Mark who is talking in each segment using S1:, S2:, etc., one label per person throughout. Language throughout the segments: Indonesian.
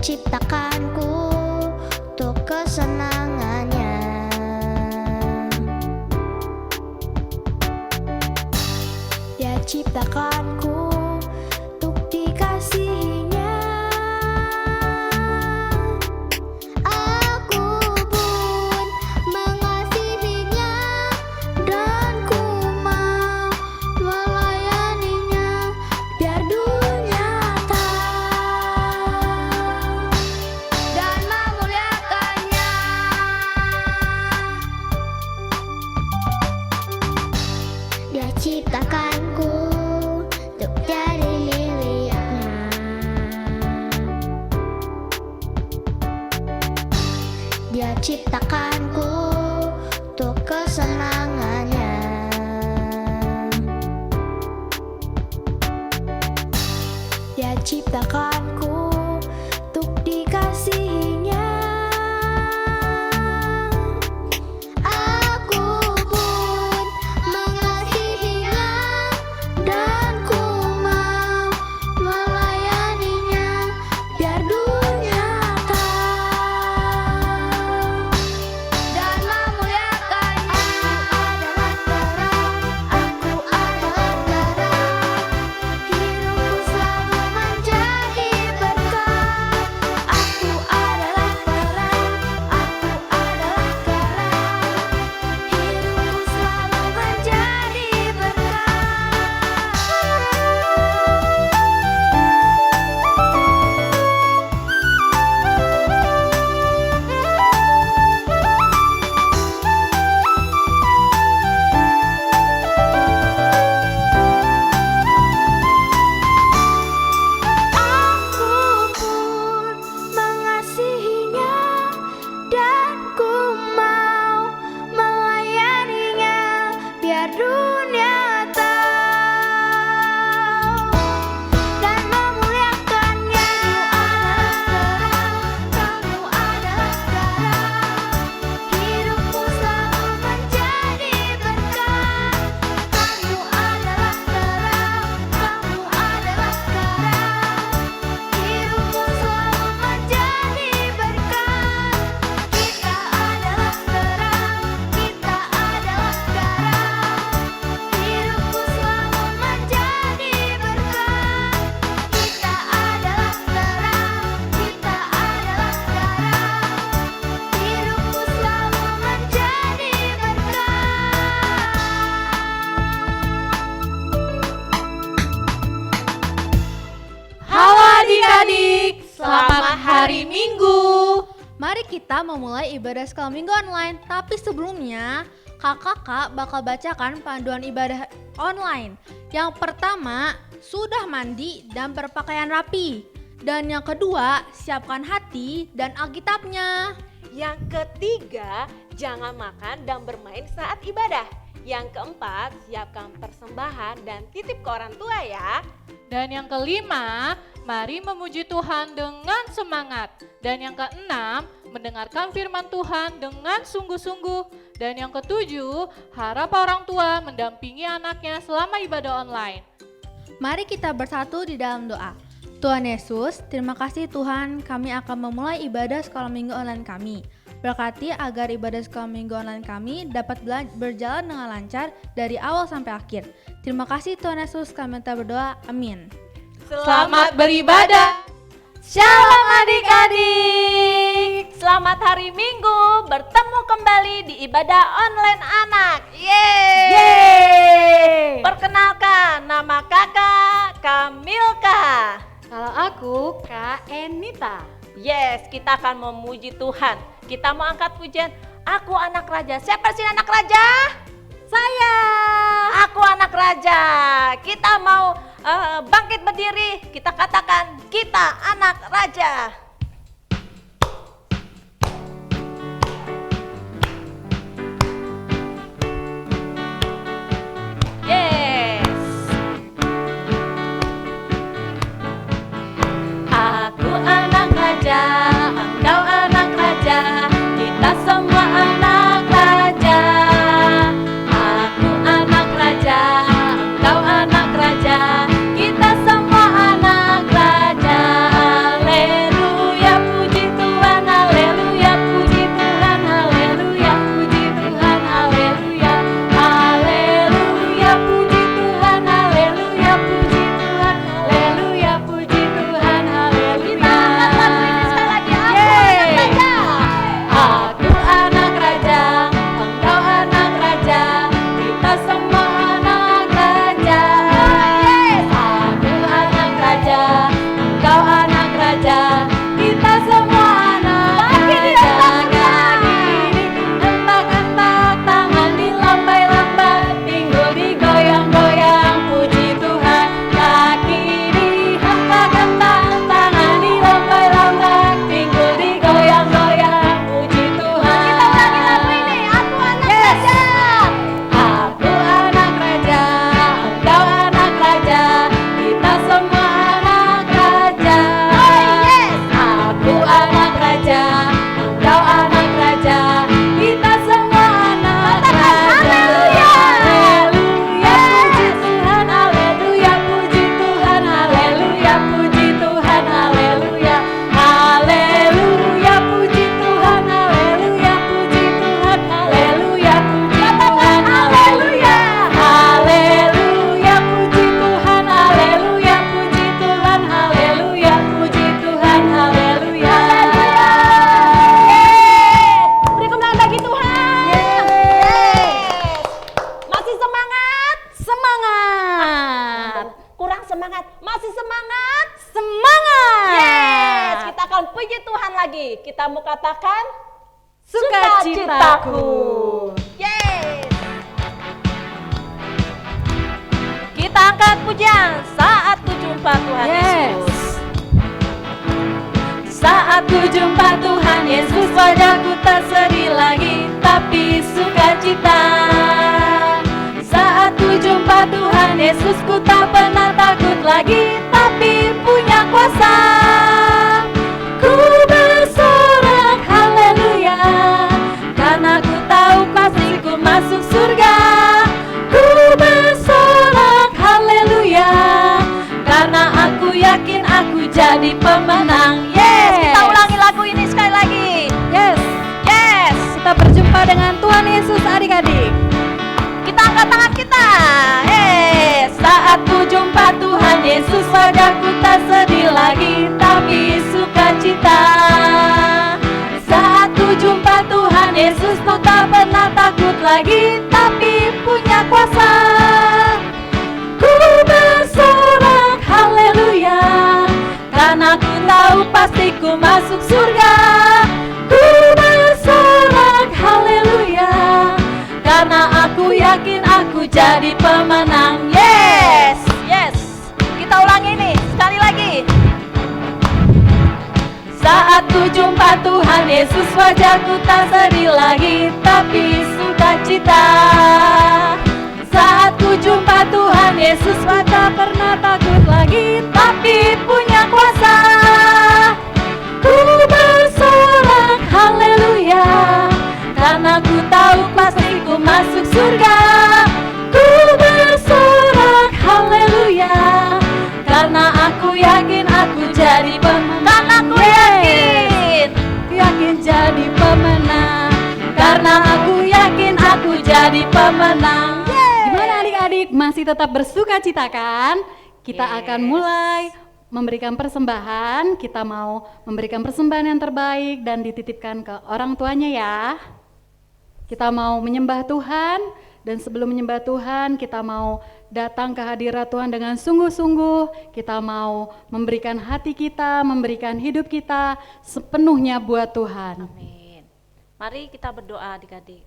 S1: ciptakanku untuk kesenangannya. Dia ciptakanku untuk dikasihinya. Aku pun mengasihinya dan ku mau melayaninya biar dunia tahu dan memuliakannya. Dia ciptakanku untuk jadi miliknya. Dia ciptakanku untuk kesenangannya. Dia ciptakanku untuk dikasihinya. Aku pun mengasihinya dan ku mau melayaninya biar dunia tahu dan memuliakannya. Aku adalah terang, hidupku selalu menjadi berkah. Aku adalah terang, aku adalah terang, hidupku selalu menjadi berkah. Aku pun mengasihinya dan ku mau melayaninya biar dunia tahu dan memuliakannya. Kamu adalah terang, hidupku selalu menjadi berkah. Kamu adalah terang, kamu adalah terang, hidupku selalu menjadi berkah. Kita adalah terang, kita adalah terang, hidupku selalu menjadi berkah. Kita adalah terang, kita adalah terang, hidupku selalu menjadi berkah.
S2: Halo adik-adik, selamat hari Minggu.
S3: Mari kita memulai ibadah sekolah minggu online. Tapi sebelumnya, kakak bakal bacakan panduan ibadah online. Yang pertama, sudah mandi dan berpakaian rapi. Dan yang kedua, siapkan hati dan Alkitabnya.
S2: Yang ketiga, jangan makan dan bermain saat ibadah. Yang keempat, siapkan persembahan dan titip ke orang tua ya.
S4: Dan yang kelima, mari memuji Tuhan dengan semangat. Dan yang keenam, mendengarkan firman Tuhan dengan sungguh-sungguh. Dan yang ketujuh, harap orang tua mendampingi anaknya selama ibadah online.
S3: Mari kita bersatu di dalam doa. Tuhan Yesus, terima kasih Tuhan, kami akan memulai ibadah sekolah minggu online kami. Berkati agar ibadah sekolah minggu online kami dapat berjalan dengan lancar dari awal sampai akhir. Terima kasih Tuhan Yesus, kami minta berdoa. Amin.
S4: Selamat beribadah.
S2: Shalom adik-adik. Selamat hari Minggu, bertemu kembali di ibadah online anak. Yeay! Perkenalkan, nama kakak Kamilka.
S5: Kalau aku, Kak Enita.
S2: Yes, kita akan memuji Tuhan. Kita mau angkat pujian, aku anak raja. Siapa sih anak raja?
S5: Saya.
S2: Aku anak raja. Kita mau bangkit berdiri. Kita katakan, kita anak raja. Yes. Aku anak raja, engkau anak raja, kita semua anak raja. Aku anak raja, engkau anak raja, kita semua anak raja. Haleluya.
S5: semangat? Semangat.
S6: Kurang semangat, masih semangat?
S5: Semangat.
S6: Yes, kita akan puji Tuhan lagi. Kita mau katakan
S5: Sukacitaku.
S6: Yes. Kita angkat pujian saat ku jumpa Tuhan
S5: Yes.
S6: Yesus.
S5: Saat ku jumpa Tuhan Yesus, wajahku tak sedih lagi, tapi sukacita. Saat ku jumpa Tuhan Yesus, ku tak pernah takut lagi, tapi punya kuasa. Ku bersorak haleluya, karena ku tahu pasti ku masuk surga. Ku bersorak haleluya, karena aku yakin aku jadi pemenang. Yes,
S6: Kita ulangi lagu ini sekali lagi.
S5: Yes,
S6: Yes.
S5: kita berjumpa dengan Tuhan Yesus adik-adik.
S6: Kita angkat tangan kita. Yes.
S5: Saat ku jumpa Tuhan Yesus, wajahku tak sedih lagi, tapi sukacita. Saat ku jumpa Tuhan Yesus, ku tak pernah takut lagi, tapi punya kuasa. Ku bersorak haleluya, karena ku tahu pasti ku masuk surga. Ku bersorak haleluya, karena aku yakin aku jadi pemenang.
S6: Yes. Yes. Kita ulangi ini sekali lagi.
S5: Saat ku jumpa Tuhan Yesus, wajahku tak sedih lagi, tapi sukacita. Saat ku jumpa Tuhan Yesus, ku tak pernah takut lagi, tapi punya kuasa. Ku bersorak haleluya, karena ku tahu pasti ku masuk surga. Ku bersorak haleluya, karena aku yakin aku jadi pemenang.
S6: Aku yakin.
S5: Yakin jadi pemenang, karena aku yakin aku jadi pemenang. Gimana adik-adik, masih tetap bersukacita kan? Kita akan mulai memberikan persembahan. Kita mau memberikan persembahan yang terbaik dan dititipkan ke orang tuanya ya. Kita mau menyembah Tuhan, dan sebelum menyembah Tuhan kita mau datang ke hadirat Tuhan dengan sungguh-sungguh. Kita mau memberikan hati kita, memberikan hidup kita sepenuhnya buat Tuhan.
S6: Amin. Mari kita berdoa adik-adik.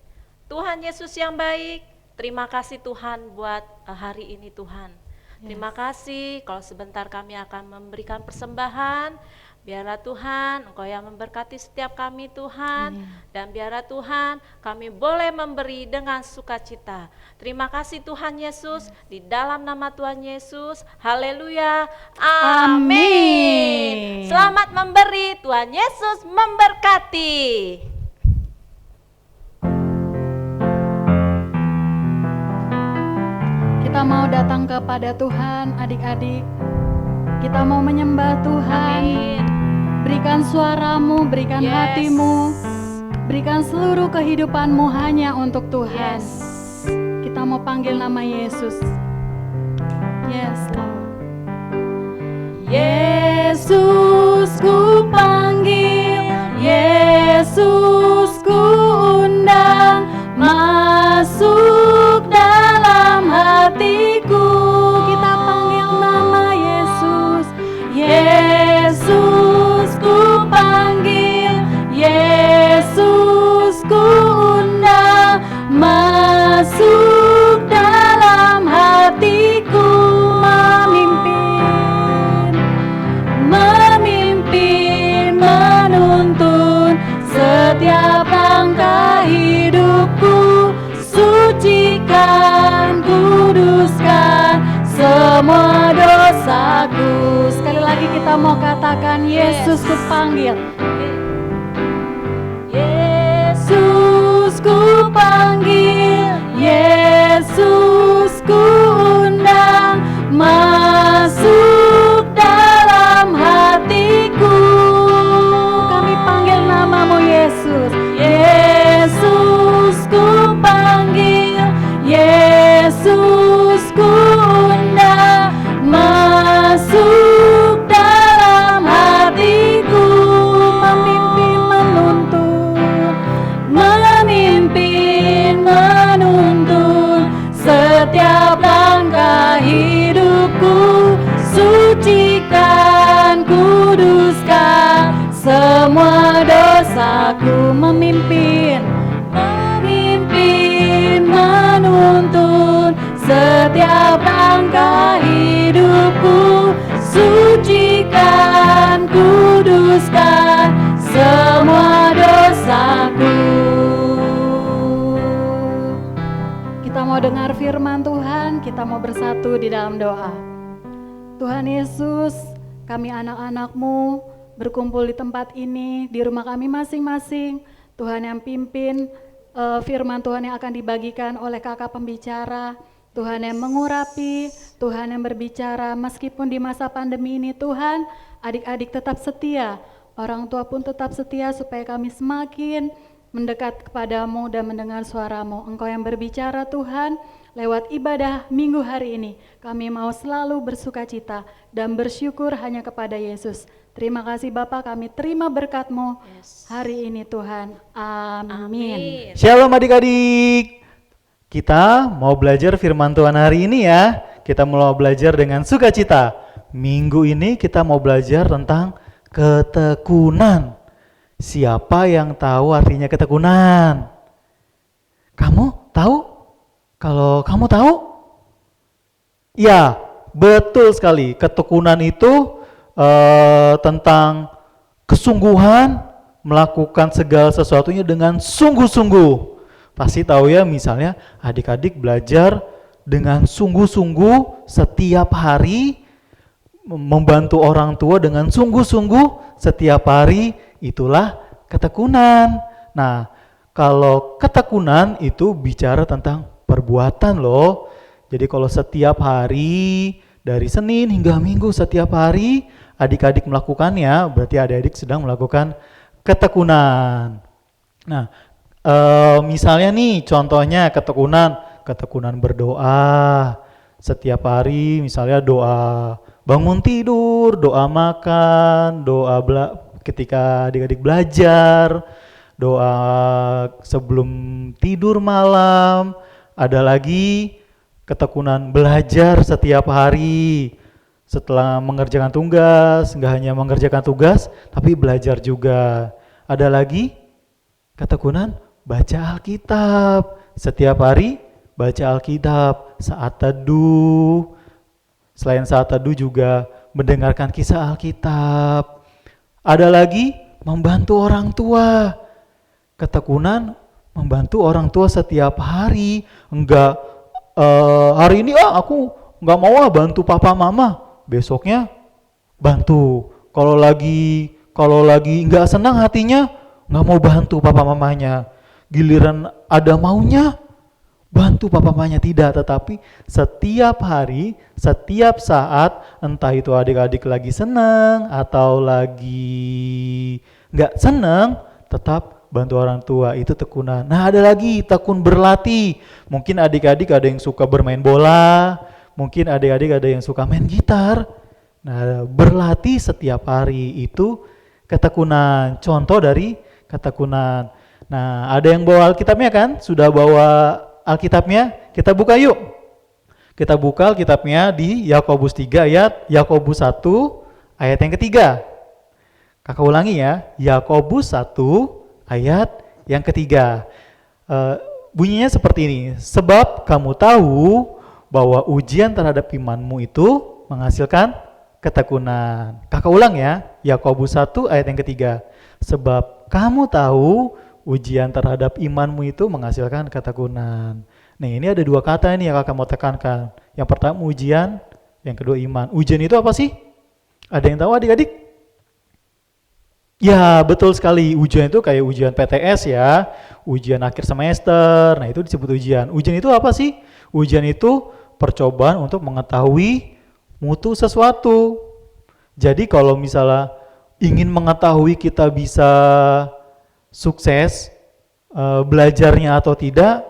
S6: Tuhan Yesus yang baik, terima kasih Tuhan buat hari ini Tuhan. Terima kasih kalau sebentar kami akan memberikan persembahan. Biarlah Tuhan Engkau yang memberkati setiap kami Tuhan. Dan biarlah Tuhan kami boleh memberi dengan sukacita. Terima kasih Tuhan Yesus, di dalam nama Tuhan Yesus. Haleluya. Amin. Selamat memberi, Tuhan Yesus memberkati.
S5: Kita mau datang kepada Tuhan adik-adik. Kita mau menyembah Tuhan.
S6: Amin.
S5: Berikan suaramu, berikan
S6: Yes.
S5: hatimu, berikan seluruh kehidupanmu hanya untuk Tuhan.
S6: Yes.
S5: Kita mau panggil nama Yesus. Yes, Lord. Yesus ku panggil, Yesus ku undang, masuk dalam hatiku. Kita panggil nama Yesus. Yesus ku panggil, Yesus ku undang, masuk dalam hatiku. Memimpin, menuntun setiap langkah hidupku. Sucikan, kuduskan semua dosaku. Sekali lagi kita mau katakan, Yesus ku panggil, Yesus ku panggil, Yesus ku undang, masuk dalam hatiku. Kami panggil namamu Yesus. Yesus ku panggil, Yesus ku undang, masuk dalam hatiku. Memimpin, setiap langkah hidupku. Sucikan, kuduskan semua dosaku. Memimpin, menuntun setiap langkah hidupku. Sucikan, kuduskan semua dosaku. Kita mau dengar firman Tuhan, kita mau bersatu di dalam doa. Tuhan Yesus, kami anak-anak-Mu berkumpul di tempat ini, di rumah kami masing-masing. Tuhan yang pimpin firman Tuhan yang akan dibagikan oleh kakak pembicara. Tuhan yang mengurapi, Tuhan yang berbicara. Meskipun di masa pandemi ini Tuhan, adik-adik tetap setia, orang tua pun tetap setia supaya kami semakin mendekat kepadamu dan mendengar suaramu. Engkau yang berbicara Tuhan, lewat ibadah minggu hari ini, kami mau selalu bersuka cita dan bersyukur hanya kepada Yesus. Terima kasih Bapa, kami terima berkat-Mu hari ini Tuhan. Amin.
S7: Shalom adik-adik. Kita mau belajar firman Tuhan hari ini ya. Kita mau belajar dengan sukacita. Minggu ini kita mau belajar tentang ketekunan. Siapa yang tahu artinya ketekunan? Kamu tahu? Kalau kamu tahu? Ya, betul sekali. Ketekunan itu tentang kesungguhan, melakukan segala sesuatunya dengan sungguh-sungguh. Pasti tahu ya, misalnya adik-adik belajar dengan sungguh-sungguh setiap hari, membantu orang tua dengan sungguh-sungguh setiap hari, itulah ketekunan. Nah, kalau ketekunan itu bicara tentang perbuatan loh. Jadi kalau setiap hari, dari Senin hingga Minggu setiap hari, adik-adik melakukannya, berarti adik-adik sedang melakukan ketekunan. Nah, misalnya nih contohnya ketekunan berdoa setiap hari, misalnya doa bangun tidur, doa makan, doa ketika adik-adik belajar, doa sebelum tidur malam. Ada lagi ketekunan belajar setiap hari setelah mengerjakan tugas, nggak hanya mengerjakan tugas tapi belajar juga. Ada lagi ketekunan baca Alkitab setiap hari, baca Alkitab, saat teduh. Selain saat teduh juga mendengarkan kisah Alkitab. Ada lagi membantu orang tua. Ketekunan membantu orang tua setiap hari. Enggak hari ini aku enggak mau bantu papa mama. Besoknya bantu. Kalau lagi enggak senang hatinya, enggak mau bantu papa mamanya. Giliran ada maunya, bantu papa mamanya tidak, tetapi setiap hari, setiap saat, entah itu adik-adik lagi senang atau lagi enggak senang, tetap bantu orang tua, itu tekunan. Nah, ada lagi tekun berlatih. Mungkin adik-adik ada yang suka bermain bola, mungkin adik-adik ada yang suka main gitar. Nah, berlatih setiap hari itu ketekunan. Contoh dari ketekunan. Nah, ada yang bawa Alkitabnya kan? Sudah bawa Alkitabnya? Kita buka yuk. Kita buka Alkitabnya di Yakobus 3 Yakobus 1 ayat yang ketiga. Kakak ulangi ya, Yakobus 1 ayat yang ketiga. Bunyinya seperti ini. Sebab kamu tahu bahwa ujian terhadap imanmu itu menghasilkan ketekunan. Kakak ulang ya, Yakobus 1 ayat yang ketiga. Sebab kamu tahu ujian terhadap imanmu itu menghasilkan ketekunan. Nih, ini ada dua kata ini yang kakak mau tekankan. Yang pertama ujian, yang kedua iman. Ujian itu apa sih? Ada yang tahu adik-adik? Ya, betul sekali. Ujian itu kayak ujian PTS ya, ujian akhir semester. Nah, itu disebut ujian. Ujian itu apa sih? Ujian itu percobaan untuk mengetahui mutu sesuatu. Jadi kalau misalnya ingin mengetahui kita bisa sukses belajarnya atau tidak,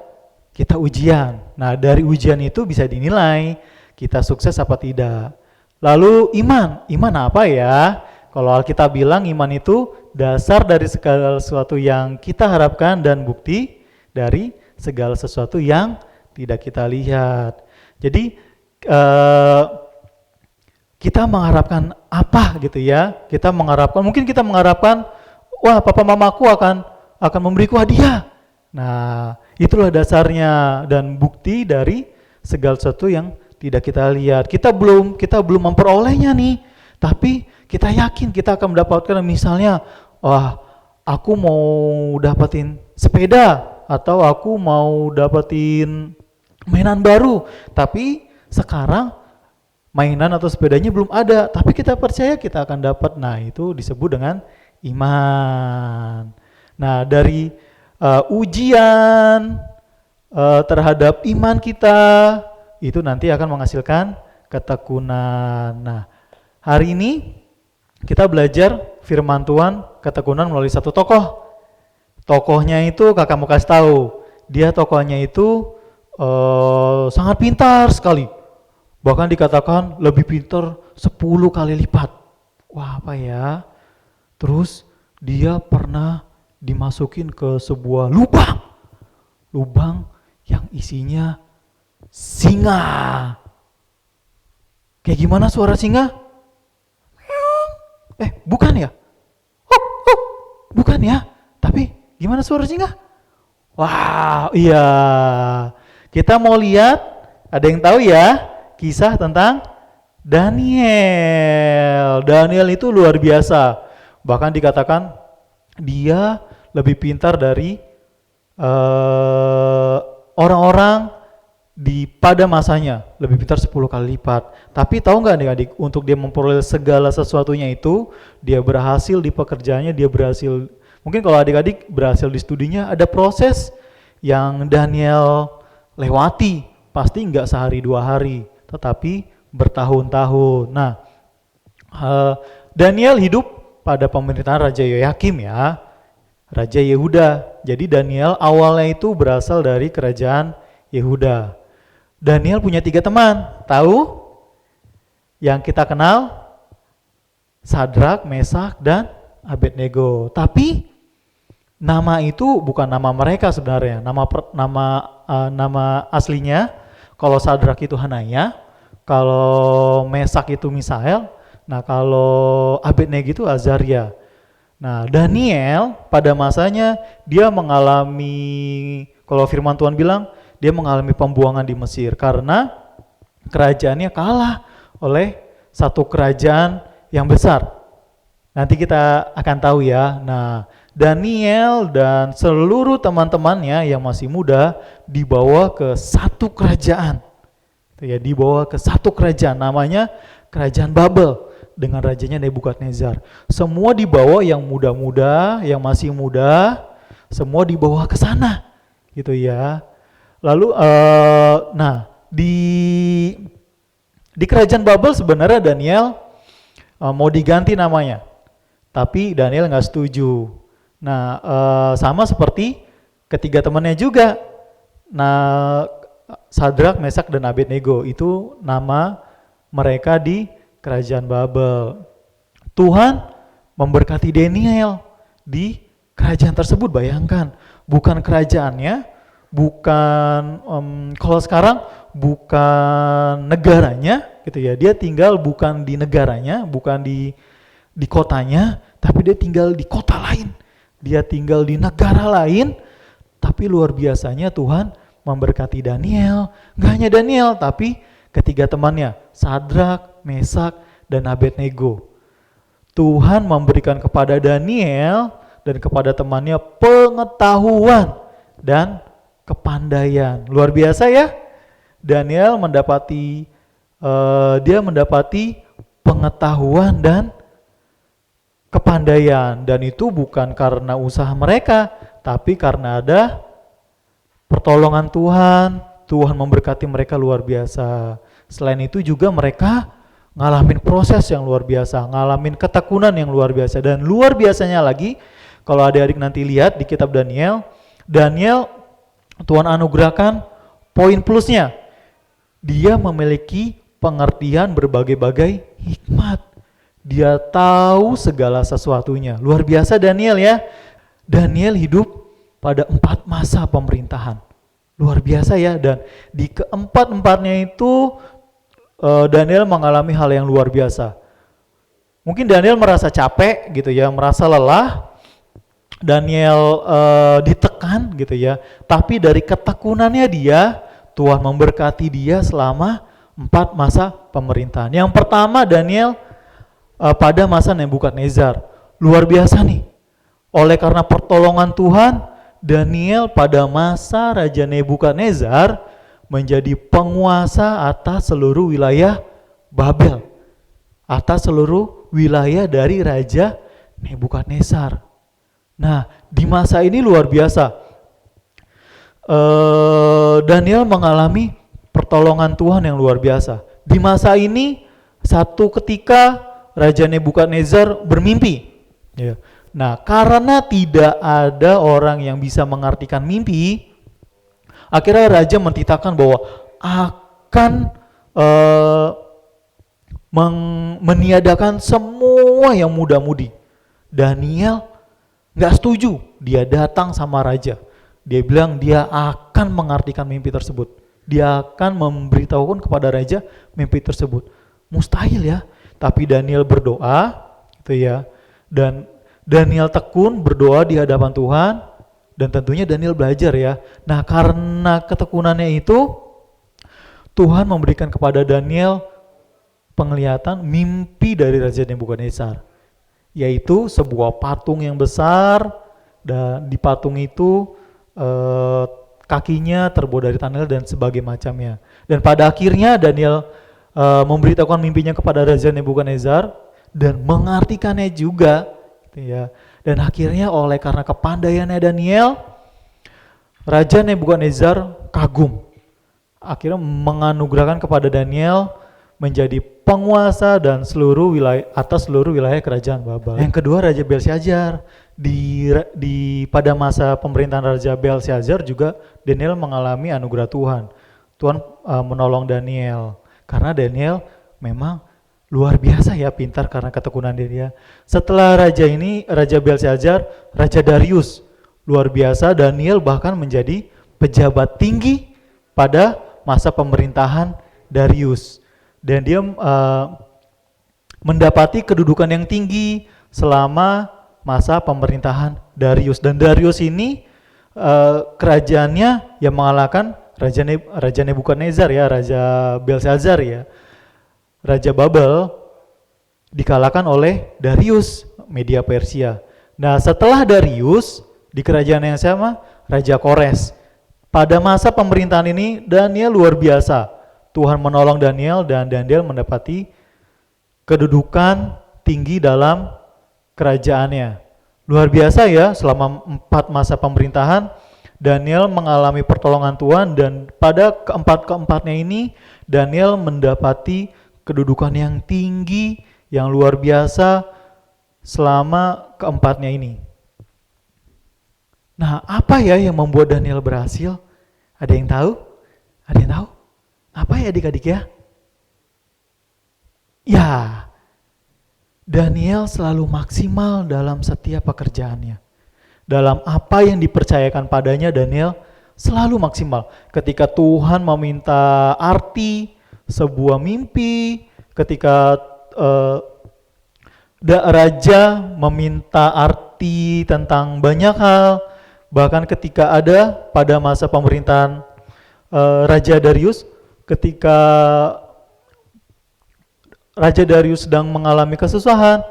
S7: kita ujian. Nah, dari ujian itu bisa dinilai kita sukses apa tidak. Lalu iman apa ya? Kalau Alkitab bilang iman itu dasar dari segala sesuatu yang kita harapkan dan bukti dari segala sesuatu yang tidak kita lihat. Jadi kita mengharapkan apa gitu ya? Mungkin kita mengharapkan, wah papa mamaku akan memberiku hadiah. Nah, itulah dasarnya dan bukti dari segala sesuatu yang tidak kita lihat. Kita belum memperolehnya nih, tapi kita yakin kita akan mendapatkan. Misalnya, wah aku mau dapetin sepeda atau aku mau dapetin mainan baru, tapi sekarang mainan atau sepedanya belum ada, tapi kita percaya kita akan dapat. Nah, itu disebut dengan iman. Nah, dari ujian terhadap iman kita itu nanti akan menghasilkan ketekunan. Nah, hari ini kita belajar firman Tuhan ketekunan melalui satu tokoh. Tokohnya itu kakak mau kasih tahu, dia tokohnya itu sangat pintar sekali. Bahkan dikatakan lebih pintar 10 kali lipat. Wah, apa ya? Terus dia pernah dimasukin ke sebuah lubang yang isinya singa. Kayak gimana suara singa? Bukan ya? Bukan ya? Tapi gimana suara singa? Wah, iya. Kita mau lihat, ada yang tahu ya? Kisah tentang Daniel. Daniel itu luar biasa. Bahkan dikatakan dia lebih pintar dari orang-orang pada masanya, lebih pintar 10 kali lipat. Tapi tahu nggak adik-adik, untuk dia memperoleh segala sesuatunya itu, dia berhasil di pekerjaannya, dia berhasil. Mungkin kalau adik-adik berhasil di studinya, ada proses yang Daniel lewati. Pasti nggak sehari 2 hari, tetapi bertahun-tahun. Nah, Daniel hidup pada pemerintahan Raja Yoyakim ya, Raja Yehuda. Jadi Daniel awalnya itu berasal dari kerajaan Yehuda. Daniel punya 3 teman, tahu? Yang kita kenal, Sadrak, Mesak, dan Abednego. Tapi nama itu bukan nama mereka sebenarnya. Nama aslinya, kalau Sadrak itu Hanaya, kalau Mesak itu Misael, nah kalau Abednego itu Azaria. Nah, Daniel pada masanya dia mengalami, kalau firman Tuhan bilang, dia mengalami pembuangan di Mesir karena kerajaannya kalah oleh satu kerajaan yang besar. Nanti kita akan tahu ya. Nah, Daniel dan seluruh teman-temannya yang masih muda dibawa ke satu kerajaan. Ya, dibawa ke satu kerajaan namanya Kerajaan Babel dengan rajanya Nebukadnezar. Semua dibawa, yang muda-muda, yang masih muda, semua dibawa ke sana. Gitu ya. Lalu di Kerajaan Babel sebenarnya Daniel mau diganti namanya. Tapi Daniel nggak setuju. Nah, sama seperti ketiga temannya juga. Nah, Sadrak, Mesak, dan Abednego itu nama mereka di Kerajaan Babel. Tuhan memberkati Daniel di kerajaan tersebut. Bayangkan, bukan kerajaannya, bukan kalau sekarang bukan negaranya, gitu ya. Dia tinggal bukan di negaranya, bukan di kotanya, tapi dia tinggal di kota lain. Dia tinggal di negara lain, tapi luar biasanya Tuhan memberkati Daniel. Gak hanya Daniel, tapi ketiga temannya, Sadrak, Mesak, dan Abednego. Tuhan memberikan kepada Daniel dan kepada temannya pengetahuan dan kepandaian. Luar biasa ya. Daniel mendapati pengetahuan dan kepandaian, dan itu bukan karena usaha mereka, tapi karena ada pertolongan Tuhan. Tuhan memberkati mereka luar biasa. Selain itu juga mereka ngalamin proses yang luar biasa, ngalamin ketekunan yang luar biasa. Dan luar biasanya lagi, kalau adik-adik nanti lihat di kitab Daniel, Tuhan anugerahkan poin plusnya. Dia memiliki pengertian berbagai-bagai hikmat. Dia tahu segala sesuatunya. Luar biasa Daniel ya. Daniel hidup pada 4 masa pemerintahan. Luar biasa ya, dan di keempat-empatnya itu Daniel mengalami hal yang luar biasa. Mungkin Daniel merasa capek gitu ya, merasa lelah, Daniel ditekan gitu ya, tapi dari ketekunannya dia, Tuhan memberkati dia selama 4 masa pemerintahan. Yang pertama Daniel pada masa Nebukadnezar, luar biasa nih. Oleh karena pertolongan Tuhan, Daniel pada masa Raja Nebukadnezar menjadi penguasa atas seluruh wilayah Babel, atas seluruh wilayah dari Raja Nebukadnezar. Nah, di masa ini luar biasa. Daniel mengalami pertolongan Tuhan yang luar biasa. Di masa ini, satu ketika Raja Nebukadnezar bermimpi. Ya. Nah, karena tidak ada orang yang bisa mengartikan mimpi, akhirnya Raja mentitahkan bahwa akan meniadakan semua yang muda-mudi. Daniel nggak setuju, dia datang sama Raja. Dia bilang dia akan mengartikan mimpi tersebut. Dia akan memberitahukan kepada Raja mimpi tersebut. Mustahil ya, tapi Daniel berdoa gitu ya. Dan Daniel tekun berdoa di hadapan Tuhan, dan tentunya Daniel belajar ya. Nah, karena ketekunannya itu, Tuhan memberikan kepada Daniel penglihatan mimpi dari Raja Nebukadnezar, yaitu sebuah patung yang besar, dan di patung itu kakinya terbuat dari tanil dan sebagainya macamnya. Dan pada akhirnya Daniel memberitahukan mimpinya kepada Raja Nebukadnezar dan mengartikannya juga. Ya. Dan akhirnya oleh karena kepandaiannya Daniel, Raja Nebukadnezar kagum. Akhirnya menganugerahkan kepada Daniel menjadi penguasa dan seluruh wilayah atas seluruh wilayah kerajaan Babel. Yang kedua Raja Belshazzar. Pada masa pemerintahan Raja Belshazzar juga Daniel mengalami anugerah Tuhan. Tuhan menolong Daniel karena Daniel memang luar biasa ya, pintar karena ketekunan dia. Setelah raja ini, Raja Belshazzar, Raja Darius, luar biasa. Daniel bahkan menjadi pejabat tinggi pada masa pemerintahan Darius. Dan dia mendapati kedudukan yang tinggi selama masa pemerintahan Darius. Dan Darius ini kerajaannya yang mengalahkan Raja Nebukadnezar ya, Raja Belshazzar ya. Raja Babel dikalahkan oleh Darius, media Persia. Nah, setelah Darius, di kerajaan yang sama, Raja Kores. Pada masa pemerintahan ini, Daniel luar biasa. Tuhan menolong Daniel dan Daniel mendapati kedudukan tinggi dalam kerajaannya. Luar biasa ya, selama 4 masa pemerintahan, Daniel mengalami pertolongan Tuhan, dan pada keempatnya ini, Daniel mendapati kedudukan yang tinggi, yang luar biasa selama keempatnya ini. Nah, apa ya yang membuat Daniel berhasil? Ada yang tahu? Ada yang tahu? Apa ya adik-adik ya? Ya, Daniel selalu maksimal dalam setiap pekerjaannya. Dalam apa yang dipercayakan padanya, Daniel selalu maksimal. Ketika Tuhan meminta arti sebuah mimpi, ketika raja meminta arti tentang banyak hal, bahkan ketika ada pada masa pemerintahan Raja Darius, ketika Raja Darius sedang mengalami kesusahan,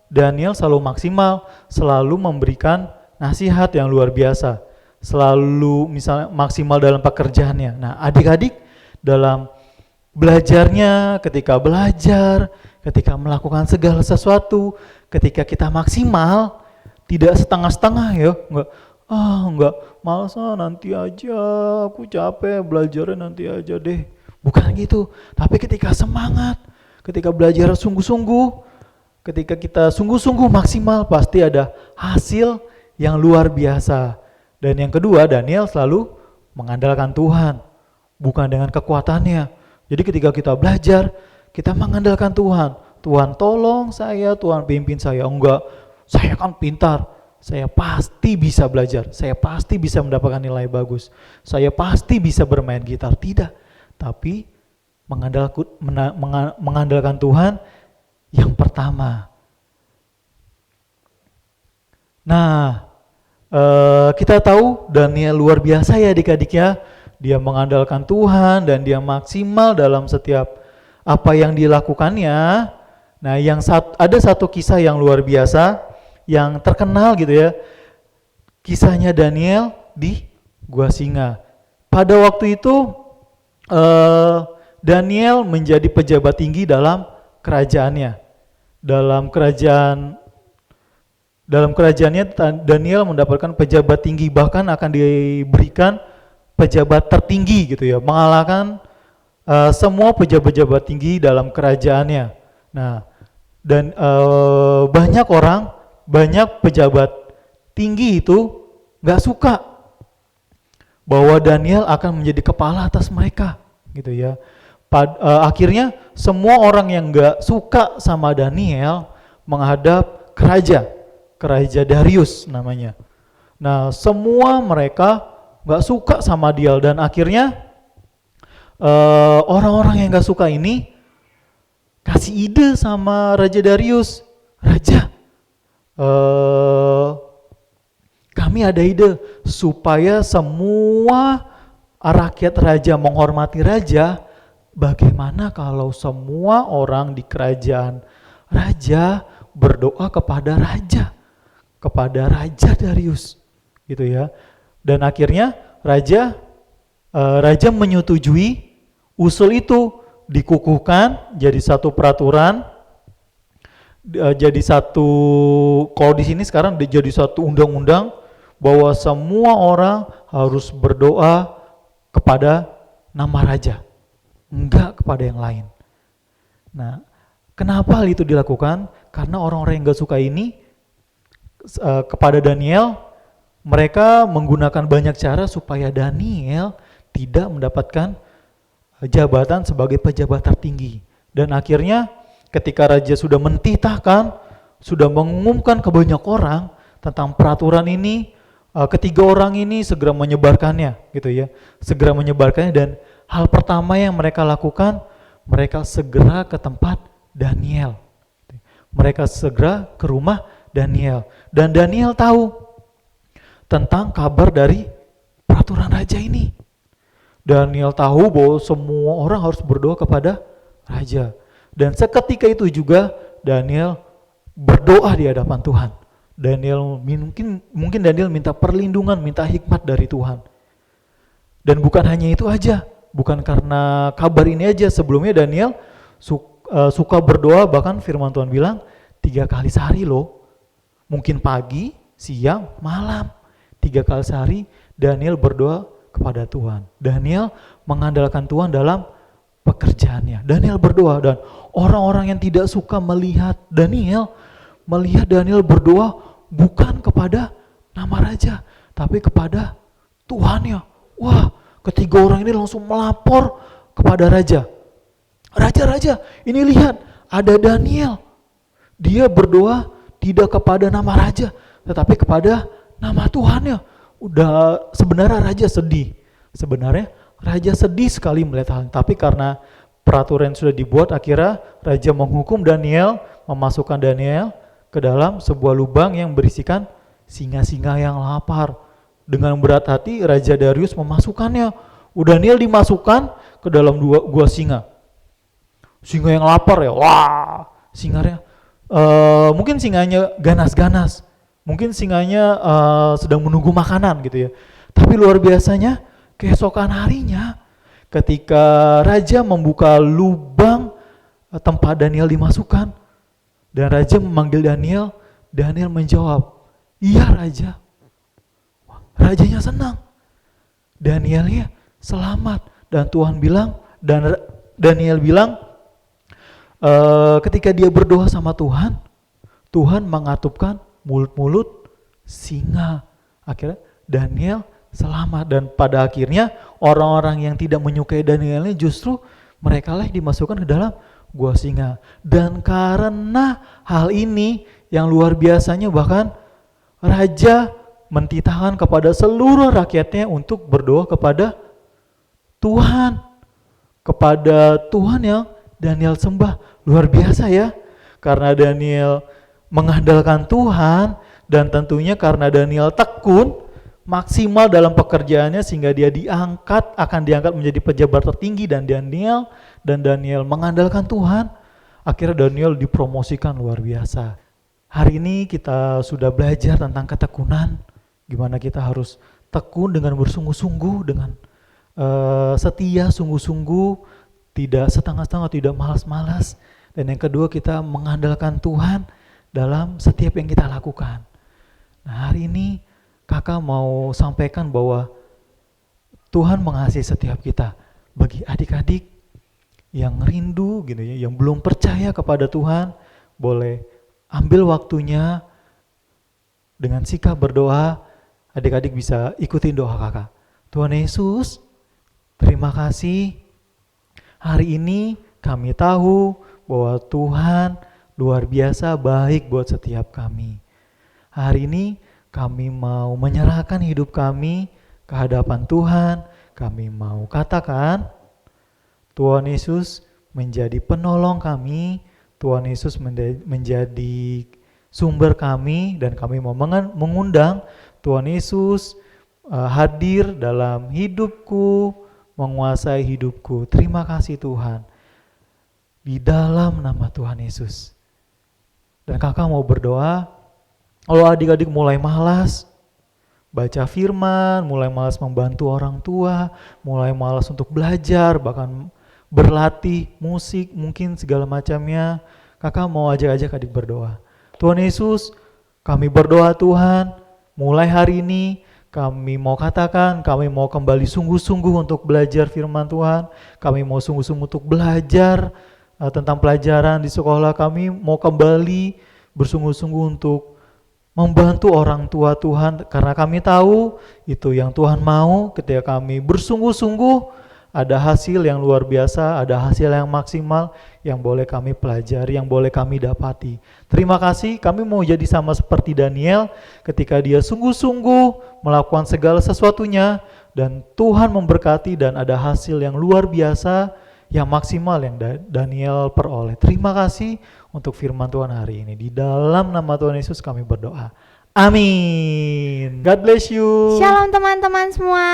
S7: Daniel selalu maksimal, selalu memberikan nasihat yang luar biasa, selalu misalnya maksimal dalam pekerjaannya. Nah, adik-adik dalam belajarnya, ketika belajar, ketika melakukan segala sesuatu, ketika kita maksimal, tidak setengah-setengah ya, enggak, malas nanti aja, aku capek, belajarnya nanti aja deh. Bukan gitu, tapi ketika semangat, ketika belajar sungguh-sungguh, ketika kita sungguh-sungguh maksimal, pasti ada hasil yang luar biasa. Dan yang kedua, Daniel selalu mengandalkan Tuhan, bukan dengan kekuatannya. Jadi ketika kita belajar, kita mengandalkan Tuhan. Tuhan tolong saya, Tuhan pimpin saya. Enggak, saya kan pintar, saya pasti bisa belajar, saya pasti bisa mendapatkan nilai bagus, saya pasti bisa bermain gitar. Tidak, tapi mengandalkan Tuhan yang pertama. Nah, kita tahu Daniel luar biasa ya adik-adik ya. Dia mengandalkan Tuhan dan dia maksimal dalam setiap apa yang dilakukannya. Nah, ada satu kisah yang luar biasa, yang terkenal gitu ya. Kisahnya Daniel di Gua Singa. Pada waktu itu Daniel menjadi pejabat tinggi dalam kerajaannya. Dalam kerajaannya Daniel mendapatkan pejabat tinggi, bahkan akan diberikan pejabat tertinggi gitu ya, mengalahkan semua pejabat-pejabat tinggi dalam kerajaannya. Nah, dan banyak pejabat tinggi itu nggak suka bahwa Daniel akan menjadi kepala atas mereka, gitu ya. Akhirnya semua orang yang nggak suka sama Daniel menghadap Raja Darius namanya. Nah, semua mereka nggak suka sama dia dan akhirnya orang-orang yang nggak suka ini kasih ide sama Raja Darius. Raja, kami ada ide supaya semua rakyat raja menghormati raja. Bagaimana kalau semua orang di kerajaan raja berdoa kepada Raja Darius, gitu ya. Dan akhirnya raja menyetujui usul itu, dikukuhkan jadi satu peraturan, kalau di sini sekarang jadi satu undang-undang bahwa semua orang harus berdoa kepada nama raja, enggak kepada yang lain. Nah, kenapa hal itu dilakukan? Karena orang-orang yang gak suka ini kepada Daniel, mereka menggunakan banyak cara supaya Daniel tidak mendapatkan jabatan sebagai pejabat tertinggi. Dan akhirnya ketika raja sudah mentitahkan, sudah mengumumkan ke banyak orang tentang peraturan ini, ketiga orang ini segera menyebarkannya, gitu ya. Segera menyebarkannya, dan hal pertama yang mereka lakukan, mereka segera ke tempat Daniel. Mereka segera ke rumah Daniel. Dan Daniel tahu tentang kabar dari peraturan raja ini. Daniel tahu bahwa semua orang harus berdoa kepada raja. Dan seketika itu juga Daniel berdoa di hadapan Tuhan. Mungkin Daniel minta perlindungan, minta hikmat dari Tuhan. Dan bukan hanya itu aja, bukan karena kabar ini aja. Sebelumnya Daniel suka berdoa, bahkan firman Tuhan bilang 3 kali sehari loh. Mungkin pagi, siang, malam. 3 kali sehari Daniel berdoa kepada Tuhan. Daniel mengandalkan Tuhan dalam pekerjaannya. Daniel berdoa, dan orang-orang yang tidak suka melihat Daniel berdoa bukan kepada nama raja, tapi kepada Tuhannya. Wah, ketiga orang ini langsung melapor kepada raja. Raja, ini lihat, ada Daniel. Dia berdoa tidak kepada nama raja, tetapi kepada nama Tuhannya. Sebenarnya raja sedih. Raja sedih sekali melihat hal ini. Tapi karena peraturan sudah dibuat, akhirnya raja menghukum Daniel, memasukkan Daniel ke dalam sebuah lubang yang berisikan singa-singa yang lapar. Dengan berat hati Raja Darius memasukkannya. Daniel dimasukkan ke dalam gua singa. Singa yang lapar ya. Wah, singanya mungkin singanya ganas-ganas. Mungkin singanya sedang menunggu makanan gitu ya. Tapi luar biasanya keesokan harinya ketika raja membuka lubang tempat Daniel dimasukkan dan raja memanggil Daniel, Daniel menjawab, "Iya Raja." Rajanya senang. Danielnya selamat, dan Tuhan bilang, dan Daniel bilang ketika dia berdoa sama Tuhan, Tuhan mengatupkan mulut-mulut singa. Akhirnya Daniel selamat, dan pada akhirnya orang-orang yang tidak menyukai Daniel ini justru mereka lah dimasukkan ke dalam gua singa. Dan karena hal ini yang luar biasanya, bahkan Raja mentitahkan kepada seluruh rakyatnya untuk berdoa kepada Tuhan. Kepada Tuhan yang Daniel sembah. Luar biasa ya. Karena Daniel mengandalkan Tuhan dan tentunya karena Daniel tekun, maksimal dalam pekerjaannya sehingga dia akan diangkat menjadi pejabat tertinggi dan Daniel mengandalkan Tuhan. Akhirnya Daniel dipromosikan luar biasa. Hari ini kita sudah belajar tentang ketekunan, gimana kita harus tekun dengan bersungguh-sungguh, dengan setia, sungguh-sungguh, tidak setengah-setengah, tidak malas-malas. Dan yang kedua, kita mengandalkan Tuhan dalam setiap yang kita lakukan. Nah, hari ini kakak mau sampaikan bahwa Tuhan mengasihi setiap kita. Bagi adik-adik yang rindu gitu ya, yang belum percaya kepada Tuhan, boleh ambil waktunya dengan sikap berdoa. Adik-adik bisa ikutin doa kakak. Tuhan Yesus, terima kasih. Hari ini kami tahu bahwa Tuhan luar biasa baik buat setiap kami. Hari ini kami mau menyerahkan hidup kami ke hadapan Tuhan. Kami mau katakan, Tuhan Yesus menjadi penolong kami, Tuhan Yesus menjadi sumber kami, dan kami mau mengundang Tuhan Yesus hadir dalam hidupku, menguasai hidupku. Terima kasih Tuhan. Di dalam nama Tuhan Yesus. Dan kakak mau berdoa, kalau adik-adik mulai malas baca firman, mulai malas membantu orang tua, mulai malas untuk belajar, bahkan berlatih musik, mungkin segala macamnya, kakak mau ajak-ajak adik berdoa. Tuhan Yesus, kami berdoa Tuhan, mulai hari ini kami mau katakan, kami mau kembali sungguh-sungguh untuk belajar firman Tuhan, kami mau sungguh-sungguh untuk belajar tentang pelajaran di sekolah, kami mau kembali bersungguh-sungguh untuk membantu orang tua Tuhan, karena kami tahu itu yang Tuhan mau. Ketika kami bersungguh-sungguh, ada hasil yang luar biasa, ada hasil yang maksimal yang boleh kami pelajari, yang boleh kami dapati. Terima kasih, kami mau jadi sama seperti Daniel ketika dia sungguh-sungguh melakukan segala sesuatunya dan Tuhan memberkati dan ada hasil yang luar biasa, yang maksimal yang Daniel peroleh. Terima kasih untuk firman Tuhan hari ini. Di dalam nama Tuhan Yesus kami berdoa. Amin. God bless you.
S1: Shalom teman-teman semua.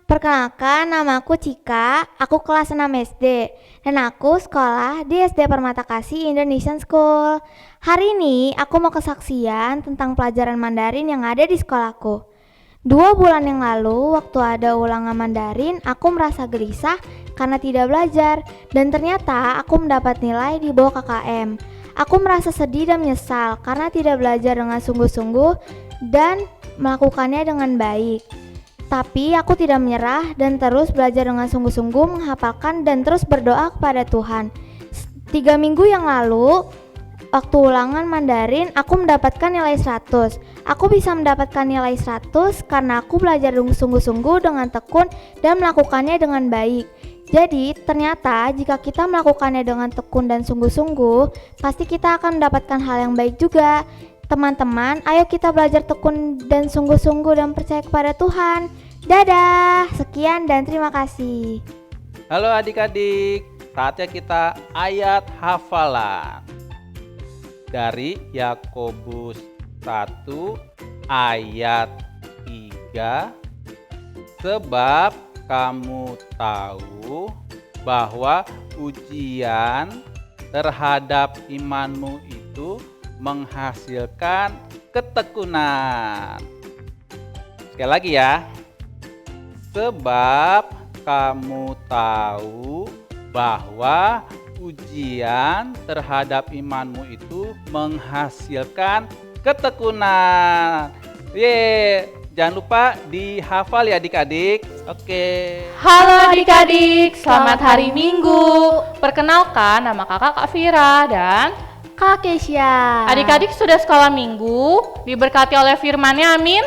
S1: Perkenalkan, namaku Cika, aku kelas 6 SD, dan aku sekolah di SD Permata Kasih Indonesian School. Hari ini aku mau kesaksian tentang pelajaran Mandarin yang ada di sekolahku. 2 bulan yang lalu, waktu ada ulangan Mandarin, aku merasa gelisah karena tidak belajar, dan ternyata aku mendapat nilai di bawah KKM. Aku merasa sedih dan menyesal karena tidak belajar dengan sungguh-sungguh dan melakukannya dengan baik. Tapi aku tidak menyerah dan terus belajar dengan sungguh-sungguh, menghafalkan dan terus berdoa kepada Tuhan. 3 minggu yang lalu, waktu ulangan Mandarin, aku mendapatkan nilai 100. Aku bisa mendapatkan nilai 100 karena aku belajar dengan sungguh-sungguh, dengan tekun, dan melakukannya dengan baik. Jadi, ternyata jika kita melakukannya dengan tekun dan sungguh-sungguh, pasti kita akan mendapatkan hal yang baik juga. Teman-teman, ayo kita belajar tekun dan sungguh-sungguh dan percaya kepada Tuhan. Dadah, sekian dan terima kasih.
S8: Halo adik-adik, saatnya kita ayat hafalan dari Yakobus 1 ayat 3. Sebab kamu tahu bahwa ujian terhadap imanmu itu menghasilkan ketekunan. Sekali lagi ya. Sebab kamu tahu bahwa ujian terhadap imanmu itu menghasilkan ketekunan. Jangan lupa dihafal ya adik-adik. Oke.
S4: Halo adik-adik, selamat hari Minggu. Perkenalkan, nama kakak Kak Vira dan
S1: Kak Kesia.
S4: adik-adik sudah sekolah minggu, diberkati oleh firman-Nya, amin.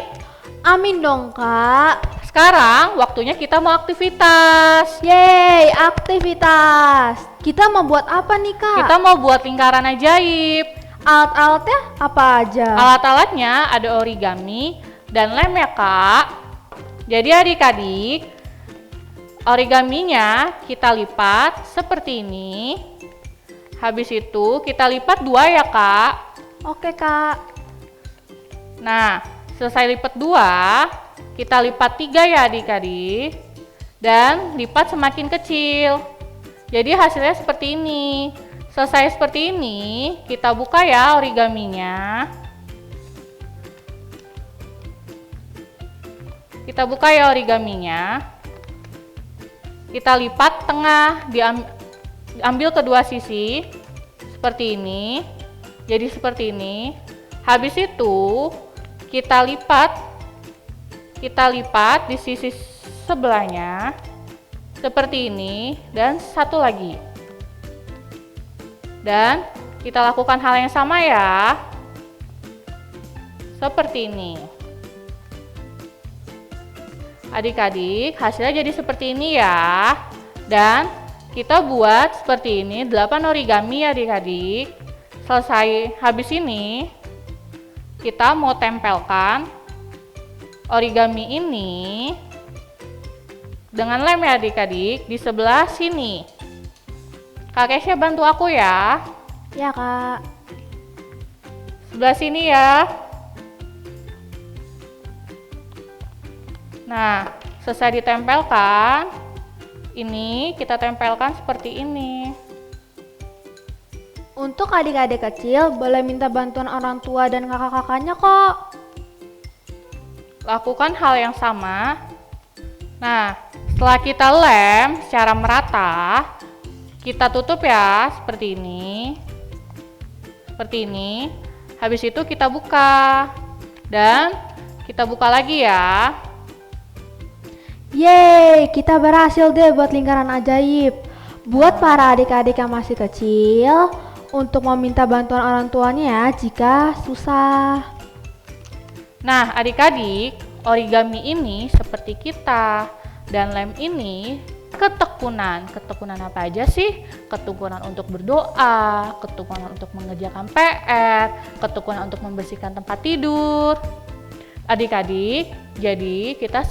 S1: Amin dong Kak.
S4: Sekarang waktunya kita mau aktivitas.
S1: Yeay, aktivitas. Kita mau buat apa nih Kak?
S4: Kita mau buat lingkaran ajaib.
S3: Alat-alatnya apa aja?
S4: Alat-alatnya ada origami dan lem ya Kak. Jadi adik-adik, origaminya kita lipat seperti ini. Habis itu kita lipat 2 ya Kak.
S3: Oke Kak.
S4: Nah, selesai lipat 2, kita lipat 3 ya adik-adik. Dan lipat semakin kecil. Jadi hasilnya seperti ini. Selesai seperti ini, kita buka ya origaminya. Kita buka ya origaminya. Kita lipat tengah, diambil kedua sisi seperti ini. Jadi seperti ini. Habis itu kita lipat di sisi sebelahnya seperti ini dan satu lagi. Dan kita lakukan hal yang sama ya. Seperti ini. Adik-adik, hasilnya jadi seperti ini ya. Dan kita buat seperti ini 8 origami ya adik-adik. Selesai habis ini, kita mau tempelkan origami ini dengan lem ya adik-adik di sebelah sini. Kak Kesya bantu aku ya.
S3: Ya Kak.
S4: Sebelah sini ya. Nah, selesai ditempelkan, ini kita tempelkan seperti ini.
S3: Untuk adik-adik kecil boleh minta bantuan orang tua dan kakak-kakaknya kok.
S4: Lakukan hal yang sama. Nah, setelah kita lem secara merata, kita tutup ya seperti ini. Seperti ini. Habis itu kita buka. Dan kita buka lagi ya.
S3: Yeay, kita berhasil deh buat lingkaran ajaib. Buat para adik-adik yang masih kecil, untuk meminta bantuan orang tuanya ya jika susah.
S4: Nah, adik-adik, origami ini seperti kita. Dan lem ini ketekunan. Ketekunan apa aja sih? Ketekunan untuk berdoa, ketekunan untuk mengerjakan PR, ketekunan untuk membersihkan tempat tidur. Adik-adik, jadi kita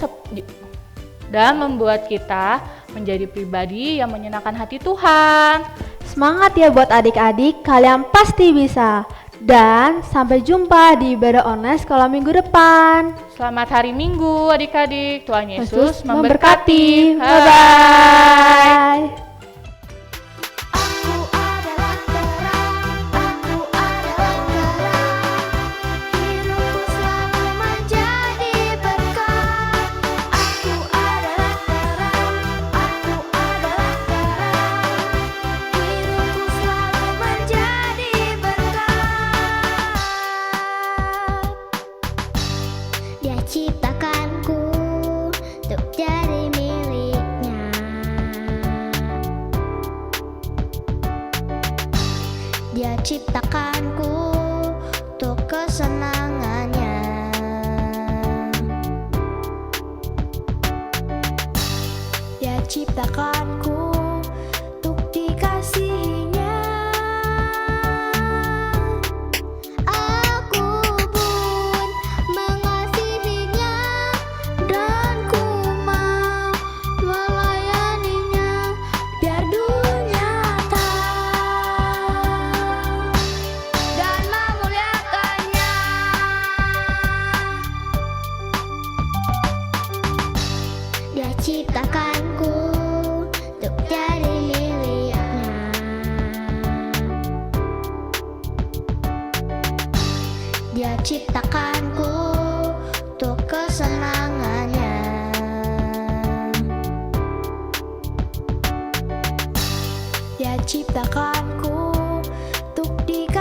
S4: dan membuat kita menjadi pribadi yang menyenangkan hati Tuhan.
S3: Semangat ya buat adik-adik, kalian pasti bisa. Dan sampai jumpa di ibadah online sekolah minggu depan.
S4: Selamat hari Minggu adik-adik. Tuhan Yesus
S3: Yesus
S4: memberkati.
S3: Bye-bye.
S1: Aku adalah terang, aku adalah terang. Hidupku selalu menjadi berkah. Aku adalah terang, aku adalah terang. Hidupku selalu menjadi berkah. Dia ciptakanku untuk jadi miliknya. Dia ciptakanku untuk kesenangannya. Dia ciptakanku untuk dikasihinya. Aku pun mengasihinya dan ku mau melayaninya biar dunia tahu dan memuliakannya. Dia ciptakanku untuk jadi miliknya. Dia ciptakanku untuk kesenangannya. Dia ciptakanku untuk dikasihinya.